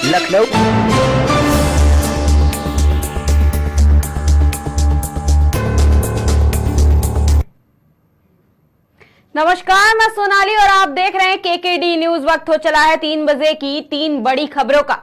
लखनऊ। नमस्कार, मैं सोनाली और आप देख रहे हैं केकेडी न्यूज। वक्त हो चला है 3 बजे की 3 बड़ी खबरों का।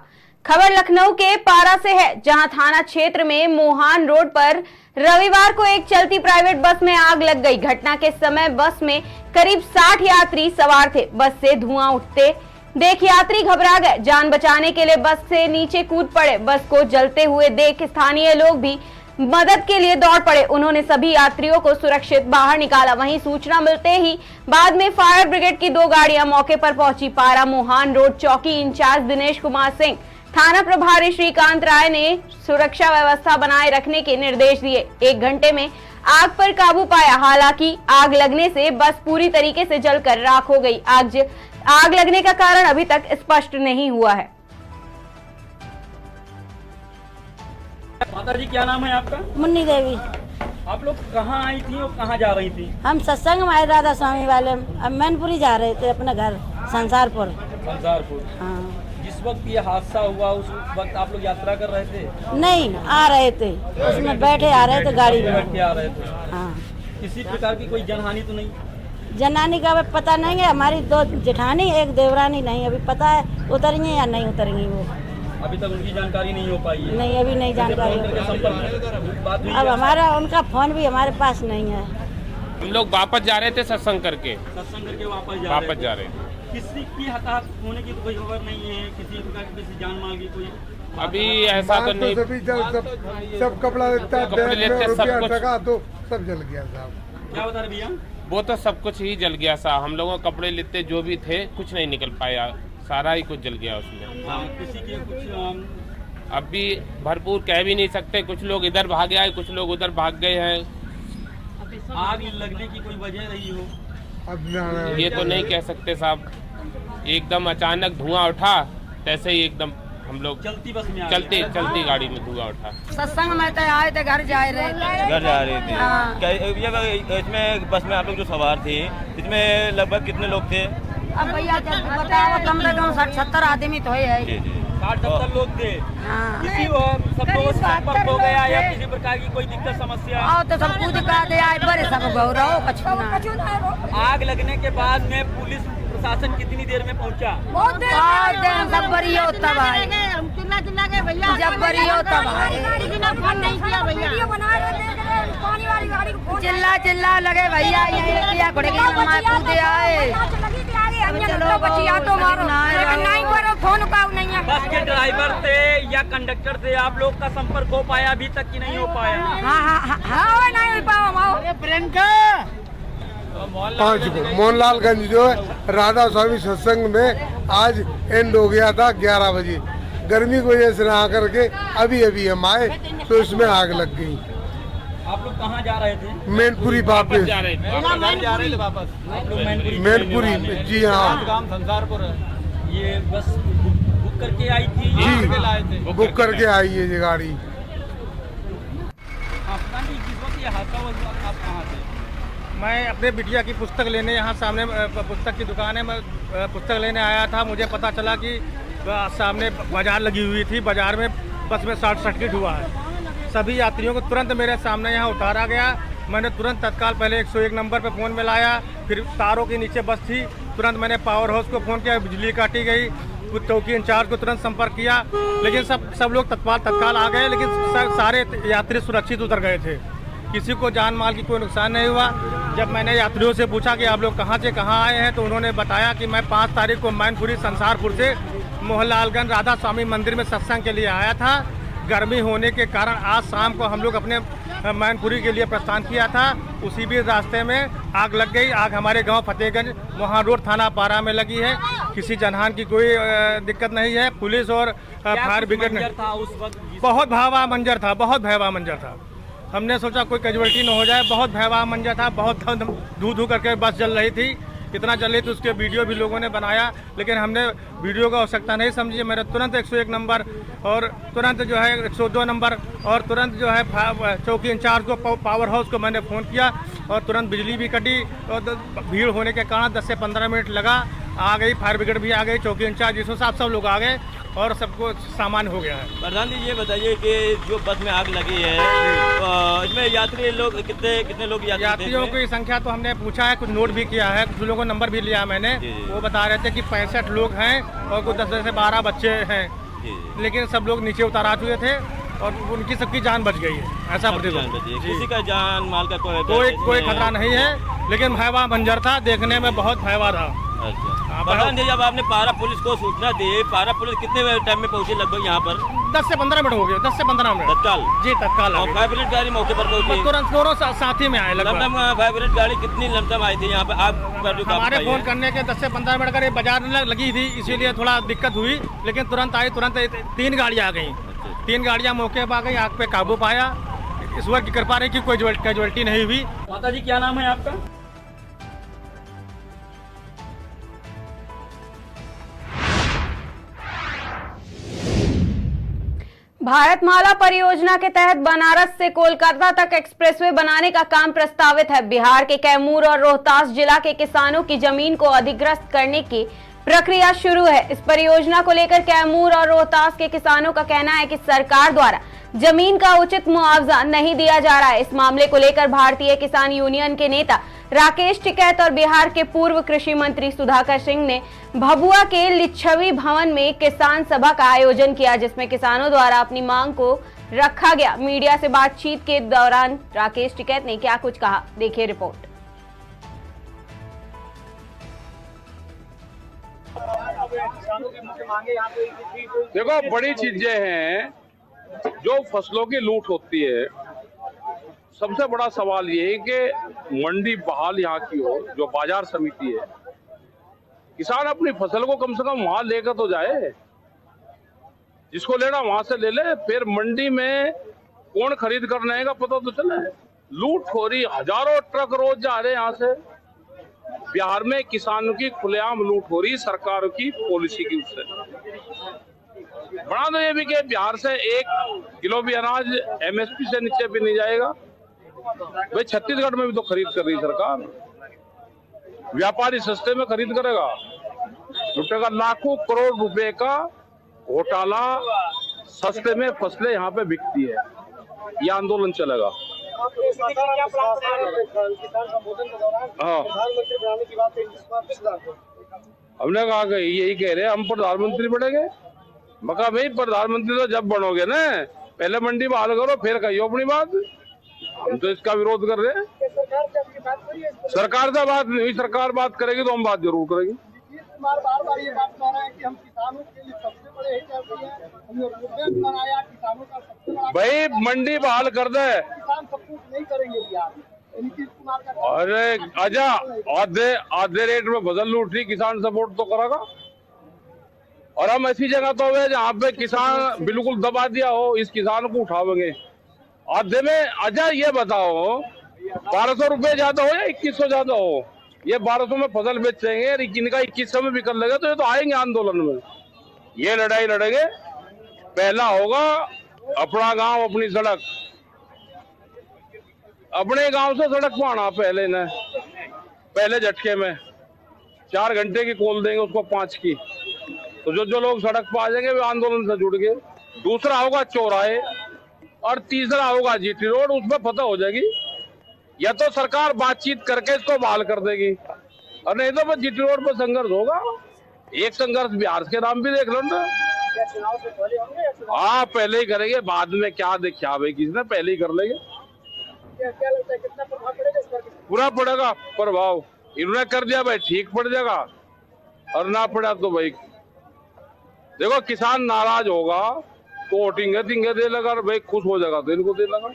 खबर लखनऊ के पारा से है, जहां थाना क्षेत्र में मोहान रोड पर रविवार को एक चलती प्राइवेट बस में आग लग गई। घटना के समय बस में करीब 60 यात्री सवार थे। बस से धुआं उठते देख यात्री घबरा गए, जान बचाने के लिए बस से नीचे कूद पड़े। बस को जलते हुए देख स्थानीय लोग भी मदद के लिए दौड़ पड़े। उन्होंने सभी यात्रियों को सुरक्षित बाहर निकाला। वहीं सूचना मिलते ही बाद में फायर ब्रिगेड की 2 गाड़ियां मौके पर पहुंची। पारा मोहान रोड चौकी इंचार्ज दिनेश कुमार सिंह, थाना प्रभारी श्रीकांत राय ने सुरक्षा व्यवस्था बनाए रखने के निर्देश दिए। 1 घंटे में आग पर काबू पाया। हालांकि आग लगने से बस पूरी तरीके से जलकर राख हो गई। आग लगने का कारण अभी तक स्पष्ट नहीं हुआ है। माता जी, क्या नाम है आपका? मुन्नी देवी। आप लोग कहाँ आई थी और कहाँ जा रही थी? हम सत्संग में आए राधा स्वामी वाले, अब मैनपुरी जा रहे थे अपने घर संसारपुर। हाँ। जिस वक्त ये हादसा हुआ उस वक्त आप लोग यात्रा कर रहे थे? नहीं, आ रहे थे, उसमें बैठे आ रहे थे गाड़ी में। बैठ के आ रहे थे। हाँ। किसी प्रकार की कोई जनहानि तो नहीं? जनानी का अभी पता नहीं है। हमारी 2 जेठानी, 1 देवरानी नहीं अभी पता है उतरेंगी या नहीं उतरेंगी। वो अभी तक उनकी जानकारी नहीं हो पाई है? नहीं, अभी नहीं जानकारी। अब हमारा उनका फोन भी हमारे पास नहीं है। हम लोग वापस जा रहे थे सत्संग करके वापस जा रहे थे। किसी की हताहत होने की तो कोई खबर नहीं है? किसी प्रकार की किसी जान माल की कोई अभी ऐसा तो नहीं। सब कपड़ा लेता है, कपड़े लेते सब कुछ तो सब जल गया साहब। क्या बता रहे भैया? वो तो सब कुछ ही जल गया सा। हम लोगों कपड़े लेते जो भी थे कुछ नहीं निकल पाया, सारा ही कुछ जल गया उसमें। किसी के कुछ अभी भरपूर कह भी नहीं सकते। कुछ लोग इधर भागे आए, कुछ लोग उधर भाग गए हैं। आग लगने की कोई वजह रही हो? अब ये तो नहीं कह सकते साहब। एकदम अचानक धुआं उठा, तैसे ही एकदम हम लोग चलती बस में चलती गाड़ी में धुआं उठा। सत्संग में तो आए थे, घर जा रहे थे। घर जा रहे थे। हाँ। इसमें बस में आप लोग जो सवार थे, इसमें लगभग कितने लोग थे? अब भैया बताओ, कम से कम 60-70 आदमी तो है। 60-70 लोग थे। हाँ। किसी सब लोगों से संपर्क हो गया या किसी प्रकार की कोई दिक्कत समस्या? आओ तो सब कूद का दे आए, बड़े सब गौरव कछुना। आग लगने के बाद में पुलिस प्रशासन कितनी देर में पहुंचा? बहुत देर सब बरियो तब आए। जब बरियो तब आए, चिल्ला लगे भैया, ये घोड़े की कूदे आए। चलो बचिया तो मारो, नहीं करो फोन का नहीं है। बस के ड्राइवर से या कंडक्टर से आप लोग का संपर्क हो पाया अभी तक कि नहीं हो पाया? हाँ नहीं हो पाया। प्रियंका 5 को मोहनलालगंज जो है राधा स्वामी सत्संग में आज एंड हो गया था 11 बजे। गर्मी की वजह से ना करके अभी हम आए तो इसमें आग लग गई। आप लोग कहाँ जा रहे थे? मैनपुरी वापस जा रहे थे वापस। आप लोग मैनपुरी, जी हाँ। काम संसारपुर है। ये बस बुक करके आई थी? जी, बुक करके आई है ये गाड़ी। जिस वक्त ये हादसा हुआ आप कहाँ थे? मैं अपने बिटिया की पुस्तक लेने यहाँ सामने पुस्तक की दुकान है, मैं पुस्तक लेने आया था। मुझे पता चला कि सामने बाजार लगी हुई थी, बाजार में बस में शॉर्ट सर्किट हुआ है। सभी यात्रियों को तुरंत मेरे सामने यहाँ उतारा गया। मैंने तुरंत तत्काल पहले 101 नंबर पर फ़ोन मिलाया, फिर तारों के नीचे बस थी। तुरंत मैंने पावर हाउस को फ़ोन किया, बिजली काटी गई। चौकी इंचार्ज को तुरंत संपर्क किया, लेकिन सब लोग तत्काल आ गए, लेकिन सारे यात्री सुरक्षित उतर गए थे। किसी को जान माल की कोई नुकसान नहीं हुआ। जब मैंने यात्रियों से पूछा कि आप लोग कहाँ से कहाँ आए हैं, तो उन्होंने बताया कि मैं 5 तारीख को मैनपुरी संसारपुर से मोहनलालगंज राधा स्वामी मंदिर में सत्संग के लिए आया था। गर्मी होने के कारण आज शाम को हम लोग अपने मैनपुरी के लिए प्रस्थान किया था। उसी भी रास्ते में आग लग गई। आग हमारे गांव फतेहगंज मोहान रोड थाना पारा में लगी है। किसी जनहानि की कोई दिक्कत नहीं है। पुलिस और फायर ब्रिगेड ने बहुत भयावह मंजर था। हमने सोचा कोई कैजुअल्टी न हो जाए। बहुत भयावह मंजर था। बहुत धू करके बस जल रही थी। कितना चले तो उसके वीडियो भी लोगों ने बनाया, लेकिन हमने वीडियो का आवश्यकता नहीं समझी। मैंने तुरंत 101 नंबर और तुरंत जो है 102 नंबर और तुरंत जो है चौकी इंचार्ज को पावर हाउस को मैंने फ़ोन किया और तुरंत बिजली भी कटी और भीड़ होने के कारण 10 से 15 मिनट लगा। आ गई फायर ब्रिगेड भी आ गई, चौकी इंचार्ज जिसमें साहब सब लोग आ गए और सबको सामान हो गया है। प्रधान जी ये बताइए कि जो बस में आग लगी है इसमें यात्री लोग कितने लोग यात्रियों की संख्या तो हमने पूछा है, कुछ नोट भी किया है, कुछ लोगों का नंबर भी लिया मैंने। वो बता रहे थे कि 65 लोग हैं और कुछ 10 से 12 बच्चे हैं, लेकिन सब लोग नीचे उतार आ चुके थे और उनकी सबकी जान बच गई है, ऐसा प्रतीत होता है। किसी का जान माल का कोई खतरा नहीं है, लेकिन भयावह मंजर था, देखने में बहुत भयावह था। अच्छा प्रधान जी, जब आपने पारा पुलिस को सूचना दी, पारा पुलिस कितने टाइम में पहुंची लगभग यहाँ पर? 10 से 15 मिनट हो गए, 10 से 15 मिनट तत्काल? जी तत्काल। और फायर ब्रिगेड गाड़ी मौके पर पहुंची? तुरंत दोनों साथ ही में आए। लमसम फायर ब्रिगेड गाड़ी कितनी लमसम आई थी यहाँ पे? आप हमारे फोन करने के 10 से 15 मिनट अगर बाजार लगी थी, इसीलिए थोड़ा दिक्कत हुई, लेकिन तुरंत आई, तुरंत 3 गाड़ियाँ आ गई। 3 गाड़ियाँ मौके पर आ गई, आग पे काबू पाया। ईश्वर की कृपा रही कि कोई कैजुअल्टी नहीं हुई। माता जी क्या नाम है आपका? भारतमाला परियोजना के तहत बनारस से कोलकाता तक एक्सप्रेसवे बनाने का काम प्रस्तावित है। बिहार के कैमूर और रोहतास जिला के किसानों की जमीन को अधिग्रस्त करने की प्रक्रिया शुरू है। इस परियोजना को लेकर कैमूर और रोहतास के किसानों का कहना है कि सरकार द्वारा जमीन का उचित मुआवजा नहीं दिया जा रहा है। इस मामले को लेकर भारतीय किसान यूनियन के नेता राकेश टिकैत और बिहार के पूर्व कृषि मंत्री सुधाकर सिंह ने भभुआ के लिच्छवी भवन में किसान सभा का आयोजन किया, जिसमें किसानों द्वारा अपनी मांग को रखा गया। मीडिया से बातचीत के दौरान राकेश टिकैत ने क्या कुछ कहा, देखिए रिपोर्ट। देखो, बड़ी चीजें हैं जो फसलों की लूट होती है। सबसे बड़ा सवाल ये है कि मंडी बहाल यहाँ की हो, जो बाजार समिति है, किसान अपनी फसल को कम से कम वहां लेकर तो जाए, जिसको लेना वहां से ले ले। फिर मंडी में कौन खरीद करने आएगा पता तो चले। लूट हो रही, हजारों ट्रक रोज जा रहे हैं यहाँ से। बिहार में किसानों की खुलेआम लूट हो रही सरकार की पॉलिसी की उससे। बड़ा तो ये भी कि बिहार से 1 किलो भी अनाज MSP से नीचे भी नहीं जाएगा। भाई छत्तीसगढ़ में भी तो खरीद कर रही सरकार, व्यापारी सस्ते में खरीद करेगा, लुटेगा। लाखों करोड़ रुपए का घोटाला, सस्ते में फसलें यहाँ पे बिकती है। ये आंदोलन चलेगा। हाँ, हमने कहा कि यही कह रहे हैं हम प्रधानमंत्री बनेंगे। मैं कहा भाई प्रधानमंत्री तो जब बनोगे ना, पहले मंडी बहाल करो, फिर कहियो अपनी बात। हम तो इसका विरोध कर रहे हैं। सरकार से बात नहीं हुई, सरकार बात करेगी तो हम बात जरूर करेंगे। बार ये बात कह रहे हैं कि हम किसानों के लिए सबसे बड़े हमने रोडवेज बनाया, किसानों का सबसे बड़ा। भाई मंडी बहाल कर दे, किसान सपोर्ट नहीं करेंगे बिहार। अरे आजा, आधे रेट में फसल लूट रही, किसान सपोर्ट तो करेगा। और हम ऐसी जगह तो है जहाँ पे किसान बिल्कुल दबा दिया हो, इस किसान को उठावेंगे आधे में। अच्छा ये बताओ, 1200 रुपए ज्यादा हो या 2100 ज्यादा हो, ये 1200 में फसल बेचेंगे और इनका 2100 में बिकने लगे तो ये तो आएंगे आंदोलन में। ये लड़ाई लड़ेंगे। पहला होगा अपना गांव अपनी सड़क, अपने गांव से सड़क पाना पहले न, पहले झटके में 4 घंटे की खोल देंगे उसको 5 की, तो जो लोग सड़क पर आ जाएंगे वे आंदोलन से जुड़ गए। दूसरा होगा चौराहे और तीसरा होगा GT रोड, उसमें पता हो जाएगी। या तो सरकार बातचीत करके इसको बहाल कर देगी और नहीं तो GT रोड पर संघर्ष होगा। एक संघर्ष बिहार के नाम भी देख लो ना। हाँ पहले ही करेंगे, बाद में क्या देखा भाई किसने, पहले ही कर लेंगे। क्या लगता है कितना प्रभाव पड़ेगा इस पर? पूरा पड़ेगा प्रभाव। इन्होंने कर दिया भाई ठीक पड़ जाएगा, और ना पड़ा तो भाई देखो किसान नाराज होगा तो टिंगे दे लगा, भाई खुश हो जाएगा तो इनको दे लगा।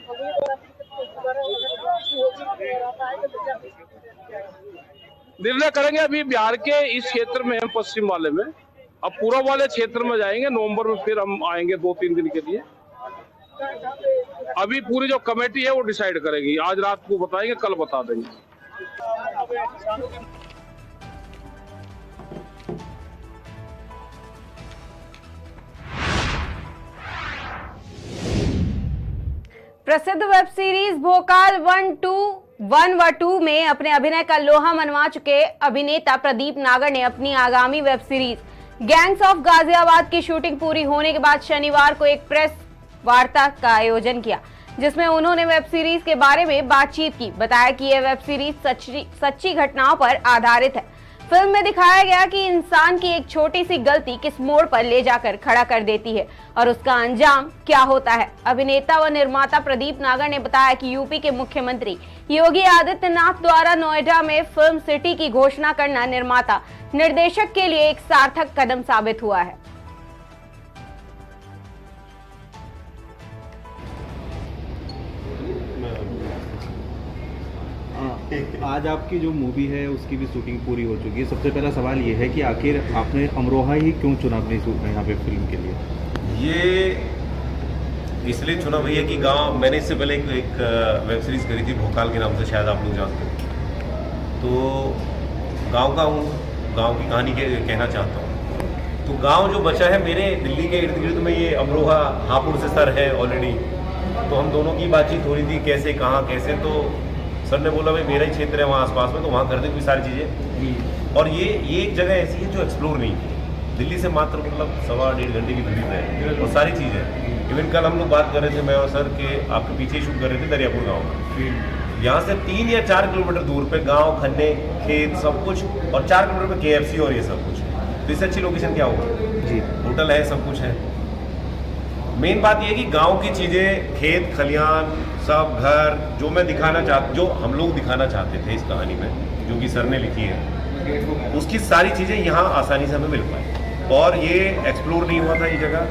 निर्णय करेंगे अभी बिहार के इस क्षेत्र में, हम पश्चिम वाले में, अब पूर्व वाले क्षेत्र में जाएंगे। नवंबर में फिर हम आएंगे 2-3 दिन के लिए। अभी पूरी जो कमेटी है वो डिसाइड करेगी। आज रात को बताएंगे, कल बता देंगे। प्रसिद्ध वेब सीरीज भोकाल 1 व 2 में अपने अभिनय का लोहा मनवा चुके अभिनेता प्रदीप नागर ने अपनी आगामी web series gangs of Ghaziabad की शूटिंग पूरी होने के बाद शनिवार को एक प्रेस वार्ता का आयोजन किया, जिसमें उन्होंने वेब सीरीज के बारे में बातचीत की। बताया कि यह वेब सीरीज सच्ची घटनाओं पर आधारित है। फिल्म में दिखाया गया कि इंसान की एक छोटी सी गलती किस मोड़ पर ले जाकर खड़ा कर देती है और उसका अंजाम क्या होता है। अभिनेता व निर्माता प्रदीप नागर ने बताया कि यूपी के मुख्यमंत्री योगी आदित्यनाथ द्वारा नोएडा में फिल्म सिटी की घोषणा करना निर्माता निर्देशक के लिए एक सार्थक कदम साबित हुआ है। आज आपकी जो मूवी है उसकी भी शूटिंग पूरी हो चुकी है। सबसे पहला सवाल ये है कि आखिर आपने अमरोहा ही क्यों चुना अपनी यहाँ पे फिल्म के लिए? ये इसलिए चुना भैया कि गांव, मैंने इससे पहले एक वेब सीरीज़ करी थी भोकाल के नाम से, शायद आप लोग जानते हो। तो गांव का हूँ, गांव की कहानी कहना चाहता हूँ। तो गांव जो बचा है मेरे दिल्ली के इर्द गिर्द में, ये अमरोहा हापुड़ से सर है ऑलरेडी। तो हम दोनों की बातचीत हो रही थी कैसे कहाँ कैसे, तो सर ने बोला भाई मेरा ही क्षेत्र है वहाँ आसपास में, तो वहाँ कर दे कोई सारी चीज़ें। और ये एक जगह ऐसी है जो एक्सप्लोर नहीं की, दिल्ली से मात्र मतलब 1.5 घंटे की दूरी पे और सारी चीज़ें। इवन कल हम लोग बात कर रहे थे मैं और सर के, आपके पीछे शूट कर रहे थे दरियापुर गाँव में। यहाँ से 3 या 4 किलोमीटर दूर पे गाँव, खन्ने, खेत सब कुछ, और 4 किलोमीटर पे KFC और ये सब कुछ। तो इससे अच्छी लोकेशन क्या होगा जी? होटल है, सब कुछ है। मेन बात ये है कि गांव की चीज़ें, खेत खलियान सब, घर, जो मैं दिखाना जो हम लोग दिखाना चाहते थे इस कहानी में, जो कि सर ने लिखी है, उसकी सारी चीज़ें यहाँ आसानी से हमें मिल पाई। और ये एक्सप्लोर नहीं हुआ था ये जगह,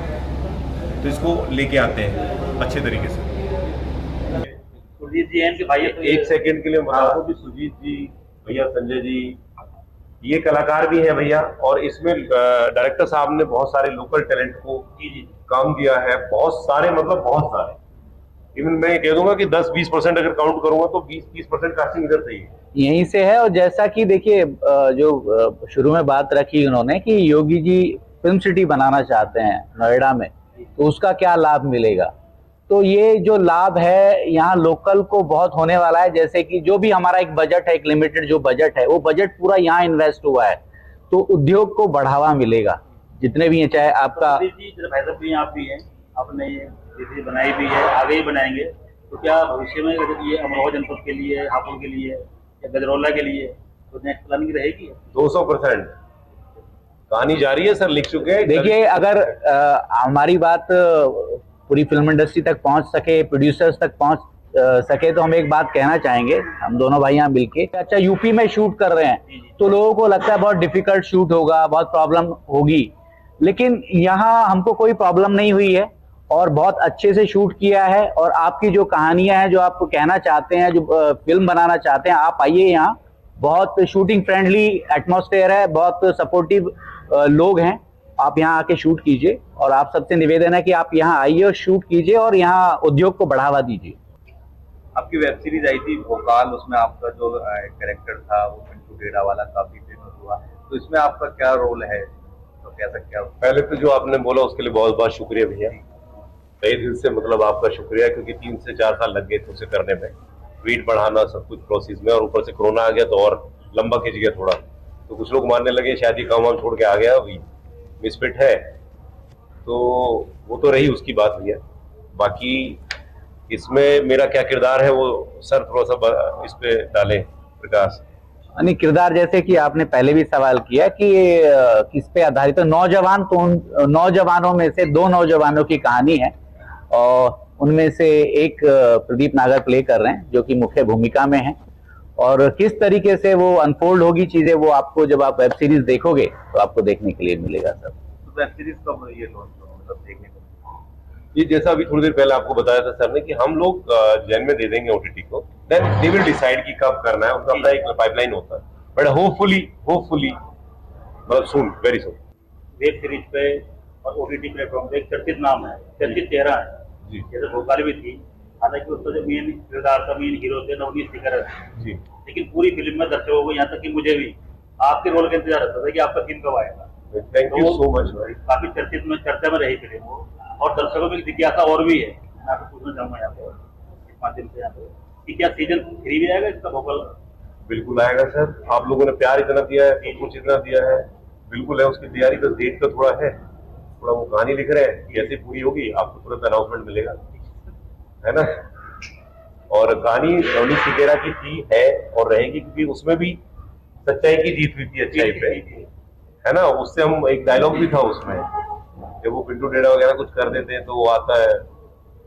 तो इसको लेके आते हैं अच्छे तरीके से। सुजीत जी हैं कि भाई एक सेकंड के लिए बता दो कि सुजीत जी, भैया संजय जी, ये कलाकार भी हैं भैया, और इसमें डायरेक्टर साहब ने बहुत सारे लोकल टैलेंट को काम दिया है, बहुत सारे, मतलब बहुत सारे। इवन मैं कह दूंगा कि 10-20% अगर काउंट करूंगा तो 20-30% कास्टिंग इधर से ही है, यहीं से है। और जैसा कि देखिए, जो शुरू में बात रखी उन्होंने कि योगी जी फिल्म सिटी बनाना चाहते हैं नोएडा में, तो उसका क्या लाभ मिलेगा। तो ये जो लाभ है यहाँ लोकल को बहुत होने वाला है। जैसे कि जो भी हमारा एक बजट है, एक लिमिटेड जो बजट है, वो बजट पूरा यहाँ इन्वेस्ट हुआ है, तो उद्योग को बढ़ावा मिलेगा जितने भी हैं, चाहे आपका आप भी हैं, आपने ये बनाई भी है, आगे ही बनाएंगे। तो क्या भविष्य में ये अमरोहा जनपद के लिए, हापुड़ के लिए या गजरौला के लिए तो नेक्स्ट प्लानिंग रहेगी? 200% कहानी जारी है, सर लिख चुके हैं। देखिए, अगर हमारी बात पूरी फिल्म इंडस्ट्री तक पहुंच सके, प्रोड्यूसर्स तक पहुंच सके, तो हम एक बात कहना चाहेंगे, हम दोनों भाई यहाँ मिलके, अच्छा यूपी में शूट कर रहे हैं तो लोगों को लगता है बहुत डिफिकल्ट शूट होगा, बहुत प्रॉब्लम होगी, लेकिन यहाँ हमको कोई प्रॉब्लम नहीं हुई है और बहुत अच्छे से शूट किया है। और आपकी जो कहानियां हैं, जो आप कहना चाहते हैं, जो फिल्म बनाना चाहते हैं, आप आइए यहाँ, बहुत शूटिंग फ्रेंडली एटमॉस्फेयर है, बहुत सपोर्टिव लोग हैं, आप यहाँ आके शूट कीजिए। और आप सबसे निवेदन है कि आप यहाँ आइए और शूट कीजिए और यहाँ उद्योग को बढ़ावा दीजिए। आपकी वेब सीरीज आई थी भोकाल, उसमें आपका जो कैरेक्टर था वो पिंटू डेढ़ा वाला काफी फेमस हुआ, तो इसमें आपका क्या रोल है, तो कैसा क्या? पहले तो जो आपने बोला उसके लिए बहुत बहुत शुक्रिया भैया, तहे दिल से मतलब आपका शुक्रिया, क्योंकि 3 से 4 साल लग गए थे उसे करने में, वेट बढ़ाना सब कुछ प्रोसेस में, और ऊपर से कोरोना आ गया तो और लंबा खिंच गया थोड़ा। तो कुछ लोग मानने लगे शायद ये काम वाम छोड़ के आ गया, अभी मिसफिट है, तो वो तो रही उसकी बात भैया। बाकी इसमें मेरा क्या किरदार है वो सर थोड़ा सा इस पे डालें प्रकाश। नहीं, किरदार जैसे कि आपने पहले भी सवाल किया कि किस पे आधारित, तो नौजवान, तो नौजवानों में से 2 नौजवानों की कहानी है और उनमें से एक प्रदीप नागर प्ले कर रहे हैं जो कि मुख्य भूमिका में है। और किस तरीके से वो अनफोल्ड होगी चीजें, वो आपको जब आप वेब सीरीज देखोगे तो आपको देखने के लिए मिलेगा सर। तो वेब सीरीज कब ये लॉन्च मतलब देखने को? ये जैसा अभी थोड़ी देर पहले आपको बताया था सर ने कि हम लोग जैन में दे देंगे OTT को, देन दे विल डिसाइड कि कब करना है, उनका अपना एक पाइपलाइन होता है, बट होपफुली मतलब सून, वेरी सून। वेब सीरीज पे और OTT प्लेटफॉर्म पे एक चर्चित नाम है, चर्चित चेहरा है जी। जैसे भोपाल भी थी, हालांकि उसका जो मेन किरदार था, मेन हीरो थे नवनीत सिकर जी, लेकिन पूरी फिल्म में दर्शकों को, यहाँ तक कि मुझे भी आपके रोल का इंतजार रहता था कि आपका सीन कब आएगा। थैंक यू सो मच भाई। काफी चर्चित में, चर्चा में रही फिल्म वो, और दर्शकों में जिज्ञासा और भी है। मैं आपको पूछना चाहूंगा यहाँ पे इस माध्यम से यहाँ पे कि क्या सीजन 3 भी आएगा इसका भोपाल? बिल्कुल आएगा सर, आप लोगों ने प्यार इतना दिया है, कुछ इतना दिया है, बिल्कुल है, उसकी तैयारी बस डेट का थोड़ा है, थोड़ा वो कहानी लिख रहे हैं, कैसे पूरी होगी आपको तुरंत अनाउंसमेंट मिलेगा, है ना। और कहानी नवनीत सिकेरा की थी, है और रहेगी, क्योंकि उसमें भी सच्चाई की जीत हुई थी अच्छाई पे, है ना। उससे हम एक डायलॉग भी था उसमें, जब वो पिंटू डेढ़ा वगैरह कुछ कर देते हैं तो वो आता है,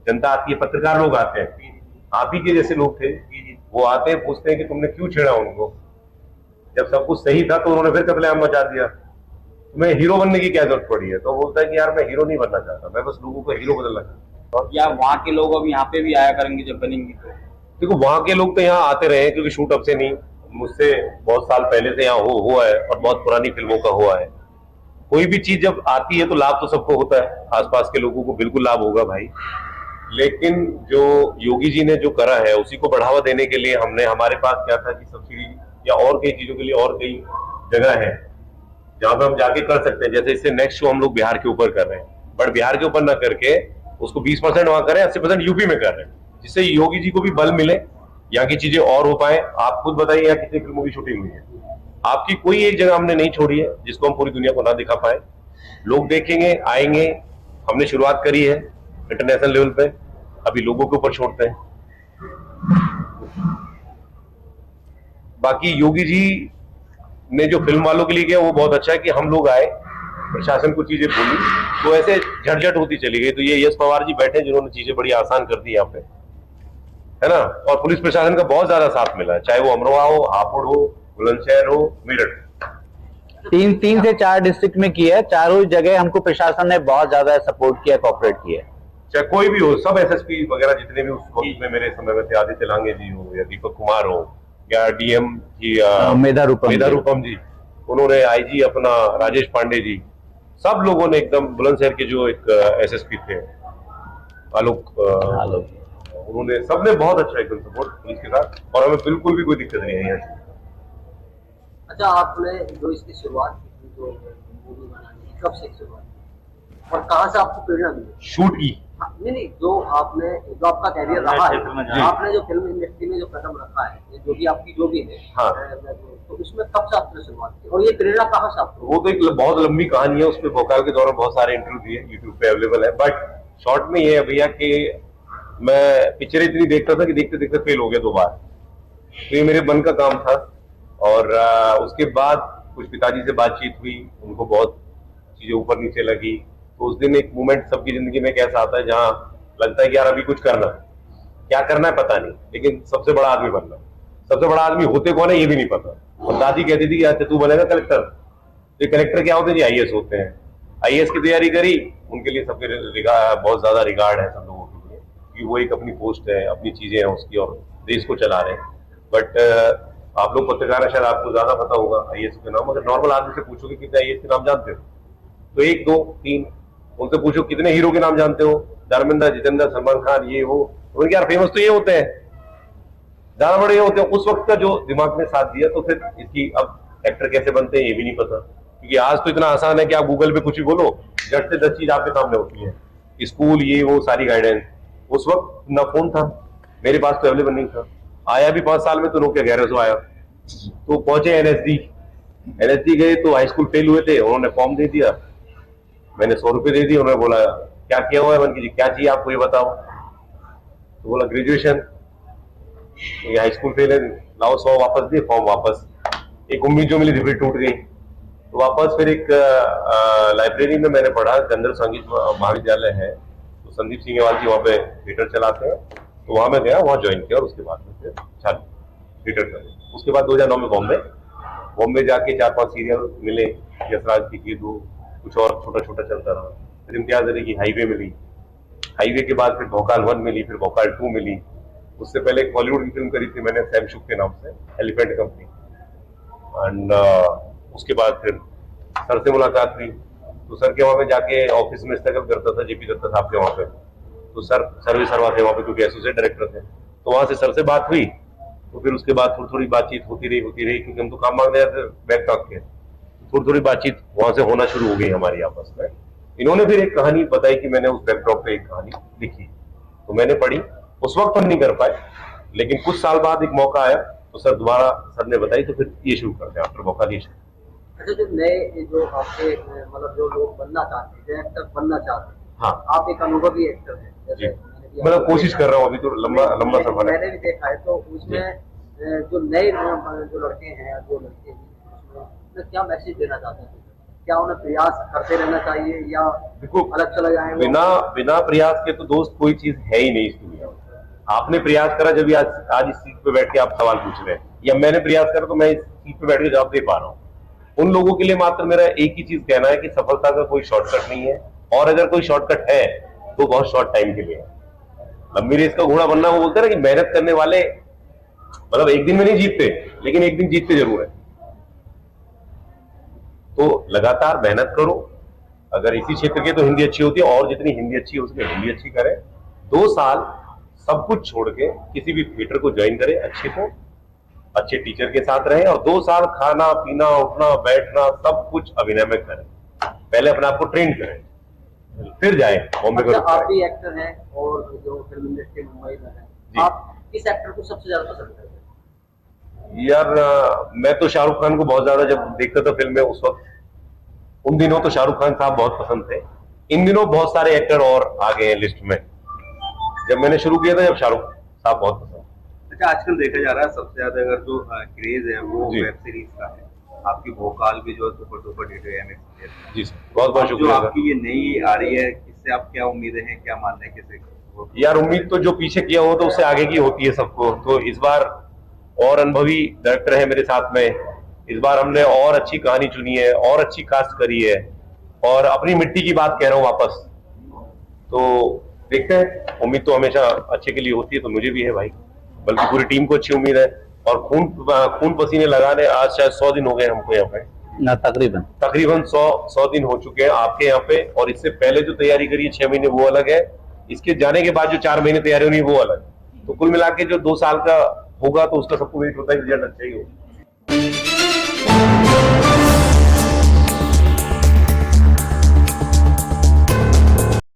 जनता आती है, पत्रकार लोग आते हैं, आप ही के जैसे लोग थे, वो आते हैं पूछते हैं कि तुमने क्यों छेड़ा उनको, जब सब कुछ सही था तो उन्होंने फिर कत्लेआम मचा दिया, तुम्हें हीरो बनने की क्या जरूरत पड़ी है। तो बोलता है कि यार मैं हीरो नहीं बनना चाहता, मैं बस लोगों को हीरो बदलना चाहता हूँ। या वहाँ के लोग अब यहाँ पे भी आया करेंगे जब बनेंगे तो? देखो वहां के लोग तो यहाँ आते रहे, क्योंकि शूट अब से नहीं, मुझसे बहुत साल पहले से यहाँ हुआ है और बहुत पुरानी फिल्मों का हुआ है। कोई भी चीज जब आती है तो लाभ तो सबको होता है, आसपास के लोगों को बिल्कुल लाभ होगा भाई। लेकिन जो योगी जी ने जो करा है उसी को बढ़ावा देने के लिए हमने, हमारे पास क्या था कि सब्सिडी या और कई चीजों के लिए और कई जगह है जहां पे हम जाके कर सकते हैं। जैसे इससे नेक्स्ट शो हम लोग बिहार के ऊपर कर रहे हैं, बट बिहार के ऊपर ना करके उसको 20% वहां करें, 80% यूपी में कर रहे हैं, जिससे योगी जी को भी बल मिले, यहाँ की चीजें और हो पाए। आप खुद बताइए यहाँ कितनी फिल्मों की शूटिंग हुई है, आपकी कोई एक जगह हमने नहीं छोड़ी है जिसको हम पूरी दुनिया को ना दिखा पाए। लोग देखेंगे, आएंगे, हमने शुरुआत करी है इंटरनेशनल लेवल पे, अभी लोगों के ऊपर छोड़ते हैं। बाकी योगी जी ने जो फिल्म वालों के लिए किया वो बहुत अच्छा है कि हम लोग आए, प्रशासन को चीजें बोली तो ऐसे झटझट होती चली गई। तो ये यश पवार जी बैठे जिन्होंने चीजें बड़ी आसान कर दी यहाँ पे, है ना। और पुलिस प्रशासन का बहुत ज्यादा साथ मिला है, चाहे वो अमरोहा हो, हापुड़ हो, बुलंदशहर हो, मेरठ। 3 से 4 डिस्ट्रिक्ट में किया है, चारों जगह हमको प्रशासन ने बहुत ज्यादा सपोर्ट किया, कोऑपरेट किया। चाहे कोई भी हो, सब एसएसपी वगैरह जितने भी उस वक्त में मेरे समय में थे, आदित्य लांगे जी हो या दीपक कुमार हो या डीएम जी मेधा रूपम जी, उन्होंने आईजी अपना राजेश पांडे जी, सब लोगों ने एकदम, बुलंदशहर के जो एक एसएसपी थे आलोक, उन्होंने, सबने बहुत अच्छा एकदम सपोर्ट पुलिस के साथ, और हमें बिल्कुल भी कोई दिक्कत नहीं है यहाँ से। अच्छा, आपने जो इसकी शुरुआत की, जो मूवी बनानी, कब से शुरुआत और कहाँ से आपको प्रेरणा मिली शूट की? नहीं, जो आपका कैरियर रहा है, आपने जो फिल्म इंडस्ट्री में जो कदम रखा है, जो भी आपकी जो भी है, हाँ। तो इसमें कब से आपने शुरुआत की और ये प्रेरणा कहाँ से आपको? वो तो एक बहुत लंबी कहानी है, उसमें भोकाल के दौरान बहुत सारे इंटरव्यू दिए, यूट्यूब पे अवेलेबल है। बट शॉर्ट में ये है भैया कि मैं पिक्चर इतनी देखता था कि देखते देखते फेल हो गया 2 बार, तो ये मेरे मन का काम था। और उसके बाद कुछ पिताजी से बातचीत हुई, उनको बहुत चीजें ऊपर नीचे लगी, तो उस दिन एक मोमेंट सबकी जिंदगी में कैसा आता है जहाँ लगता है कि यार अभी कुछ करना, क्या करना है पता नहीं, लेकिन सबसे बड़ा आदमी बनना। सबसे बड़ा आदमी होते कौन है ये भी नहीं पता। और दादी कहती थी कि अच्छा तू बनेगा कलेक्टर, तो कलेक्टर क्या होते हैं जी, आईएएस होते हैं। आईएएस की तैयारी करी, उनके लिए सबके बहुत ज्यादा रिगार्ड है सब लोगों के लिए, कि वो एक अपनी पोस्ट है, अपनी चीजें हैं उसकी, और देश को चला रहे हैं। बट आप लोग पत्रकार है, शायद आपको ज्यादा पता होगा आईएएस के नाम, अगर नॉर्मल आदमी से पूछोगे कितने आईएएस के नाम जानते हो, तो 1, 2, 3, उनसे पूछो कितने हीरो के नाम जानते हो, धर्मेंद्र, जितेंद्र, सलमान खान, ये वो, उनके यार फेमस तो ये होते हैं, ज्यादा बड़े ये होते हैं। उस वक्त का जो दिमाग ने साथ दिया, तो फिर इसकी अब एक्टर कैसे बनते हैं ये भी नहीं पता, क्योंकि आज तो इतना आसान है कि आप गूगल पे कुछ भी बोलो, झट से 10 चीज आपके सामने होती है, स्कूल ये वो सारी गाइडेंस। उस वक्त ना फोन था, मेरे पास तो अवेलेबल नहीं था, आया भी 5 साल में तो नोकिया 1100 आया। तो पहुंचे एनएसडी गए तो हाई स्कूल फेल हुए थे, उन्होंने फॉर्म दे दिया, मैंने 100 रुपए दे दिए, उन्होंने बोला क्या किया हुआ है मन की जी, क्या चाहिए आपको ये बताओ, तो बोला ग्रेजुएशन, ये हाई स्कूल फेल है, लाओ 100 वापस दिए, फॉर्म वापस। एक उम्मीद जो मिली थी फिर टूट गई, तो वापस फिर एक लाइब्रेरी में मैंने पढ़ा, गंधर्व संगीत महाविद्यालय है, तो संदीप सिंह जी वहाँ पे थिएटर चलाते हैं, तो वहां मैं गया, वहां ज्वाइन किया, और उसके बाद में फिर चालू थिएटर कर। उसके बाद 2009 में बॉम्बे जाके 4-5 सीरियल मिले, यशराज की 2, कुछ और छोटा छोटा चलता रहा। फिर इम्तियाज अली की हाईवे मिली, हाईवे के बाद फिर भोकाल 1 मिली, फिर भोकाल 2 मिली। उससे पहले एक हॉलीवुड की फिल्म करी थी मैंने सैम शुक के नाम से, एलिफेंट कंपनी। एंड उसके बाद फिर सर से मुलाकात हुई, तो सर के वहां पे जाके ऑफिस में स्ट्रगल करता था, जेपी दत्ता साहब के वहां पे, तो सर सर्विस सर्वा थे वहां पे क्योंकि एसोसिएट डायरेक्टर थे, तो वहां से सर से बात हुई। तो फिर उसके बाद थोड़ी बातचीत होती रही क्योंकि हम तो काम मांगने जाते बैक टॉक के, थोड़ी बातचीत वहां से होना शुरू हो गई हमारी आपस में। इन्होंने फिर एक कहानी बताई कि मैंने उस बैकड्रॉप पे एक कहानी लिखी, तो मैंने पढ़ी। उस वक्त हम नहीं कर पाए, लेकिन कुछ साल बाद एक मौका आया, तो सर दोबारा सर ने बताई, तो फिर ये शुरू करते हैं आफ्टर मौका ये शुरू। अच्छा, जो नए जो आपके मतलब जो लोग बनना चाहते हैं, जो एक्टर बनना चाहते हैं, हाँ, आप एक अनुभवी एक्टर हैं, जैसे मतलब कोशिश कर रहा हूँ, अभी तो लंबा सफर है। मैंने भी देखा है, तो उसमें जो नए जो लड़के हैं, जो लड़के हैं, उसमें क्या मैसेज देना चाहते हैं? क्या उन्हें प्रयास करते रहना चाहिए या देखो, अलग चला जाए? बिना प्रयास के तो दोस्त कोई चीज है ही नहीं इस दुनिया में। आपने प्रयास करा जब आज इस सीट पे बैठ के आप सवाल पूछ रहे हैं, या मैंने प्रयास करा तो मैं इस सीट पे बैठ के जवाब दे पा रहा हूँ। उन लोगों के लिए मात्र मेरा एक ही चीज कहना है कि सफलता का कोई शॉर्टकट नहीं है, और अगर कोई शॉर्टकट है तो बहुत शॉर्ट टाइम के लिए है। लंबी रेस का घोड़ा बनना, वो बोलते हैं ना कि मेहनत करने वाले मतलब एक दिन में नहीं जीतते, लेकिन एक दिन जीतते जरूर है। तो लगातार मेहनत करो। अगर इसी क्षेत्र के तो हिंदी अच्छी होती है, और जितनी हिंदी अच्छी है उसमें हिंदी अच्छी करें। 2 साल सब कुछ छोड़ के किसी भी थिएटर को ज्वाइन करें, अच्छे टीचर के साथ रहें, और 2 साल खाना पीना उठना बैठना सब कुछ अभिनय में करें। पहले अपने आप को ट्रेन करें, फिर जाए बॉम्बे अच्छा, का। आप भी एक्टर हैं और जो फिल्म इंडस्ट्री मुंबई में है, आप किस एक्टर को सबसे ज्यादा पसंद करते हैं? यार मैं तो शाहरुख खान को बहुत ज्यादा जब देखता था फिल्म में, उस वक्त उन दिनों तो शाहरुख खान साहब बहुत पसंद थे। इन दिनों बहुत सारे एक्टर और आ गए हैं लिस्ट में। जब मैंने शुरू किया था जब शाहरुख साहब बहुत पसंद। अच्छा, आजकल देखा जा रहा है सबसे ज्यादा अगर जो क्रेज है वो वेब सीरीज का है। आपकी भोकाल भी जो है सुपर डुपर हिट है MX। जी सर, बहुत बहुत शुक्रिया। जो आपकी ये नई आ रही है, इससे आप क्या उम्मीदें हैं, क्या मानते हैं किसे? यार उम्मीद तो जो पीछे किया हो तो उससे आगे की होती है सबको। तो इस बार और अनुभवी डायरेक्टर है मेरे साथ में, इस बार हमने और अच्छी कहानी चुनी है, और अच्छी कास्ट करी है, और अपनी मिट्टी की बात कह रहा हूँ वापस। तो देखते हैं, उम्मीद तो हमेशा अच्छे के लिए होती है, तो मुझे भी है भाई, बल्कि पूरी टीम को अच्छी उम्मीद है। और खून पसीने लगाने आज शायद 100 दिन हो गए हमको यहाँ पे ना, तकरीबन 100 दिन हो चुके हैं आपके यहाँ पे। और इससे पहले जो तैयारी करी है 6 महीने वो अलग है, इसके जाने के बाद जो 4 महीने तैयारी होनी है वो अलग। तो कुल मिला के जो 2 साल का होगा तो उसका सबको वेट होता है, रिजल्ट अच्छा ही हो।